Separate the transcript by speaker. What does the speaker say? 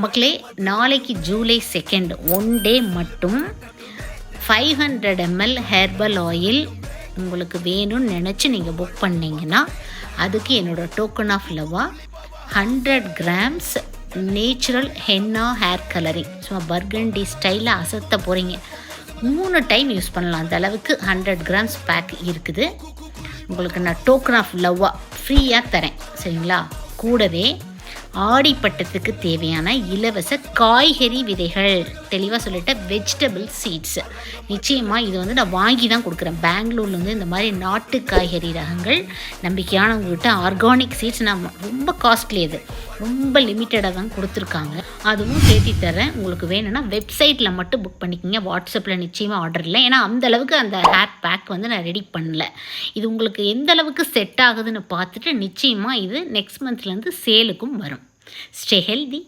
Speaker 1: மக்களே, நாளைக்கு July 2 one day மட்டும் 500 ml ஹெர்பல் ஆயில் உங்களுக்கு வேணும்னு நினச்சி நீங்கள் புக் பண்ணிங்கன்னா அதுக்கு என்னோடய டோக்கன் ஆஃப் லவ்வாக 100 grams natural henna hair colouring சும்மா பர்கண்டி ஸ்டைலில் அசத்த போகிறீங்க. 3 டைம் யூஸ் பண்ணலாம். அந்த அளவுக்கு 100 கிராம்ஸ் பேக் இருக்குது. உங்களுக்கு நான் டோக்கன் ஆஃப் லவ்வாக ஃப்ரீயாக தரேன், சரிங்களா? கூடவே ஆடிப்பட்டத்துக்கு தேவையான இலவச காய்கறி விதைகள், தெளிவாக சொல்லிட்டேன், வெஜிடபிள் சீட்ஸ். நிச்சயமாக இது வந்து நான் வாங்கி தான் கொடுக்குறேன். பெங்களூரில் வந்து இந்த மாதிரி நாட்டு காய்கறி ரகங்கள் நம்பிக்கையானவங்ககிட்ட ஆர்கானிக் சீட்ஸ் நான் ரொம்ப காஸ்ட்லி, அது ரொம்ப லிமிட்டடாக தான் கொடுத்துருக்காங்க. அதுவும் சேர்த்தி தரேன். உங்களுக்கு வேணும்னா வெப்சைட்டில் மட்டும் புக் பண்ணிக்கிங்க, வாட்ஸ்அப்பில் நிச்சயமாக ஆர்டர் இல்லை. ஏன்னா அந்தளவுக்கு அந்த ஹேர் பேக் வந்து நான் ரெடி பண்ணல. இது உங்களுக்கு எந்த அளவுக்கு செட் ஆகுதுன்னு பார்த்துட்டு நிச்சயமாக இது நெக்ஸ்ட் மந்த்லேருந்து சேலுக்கும் வரும். Stay healthy.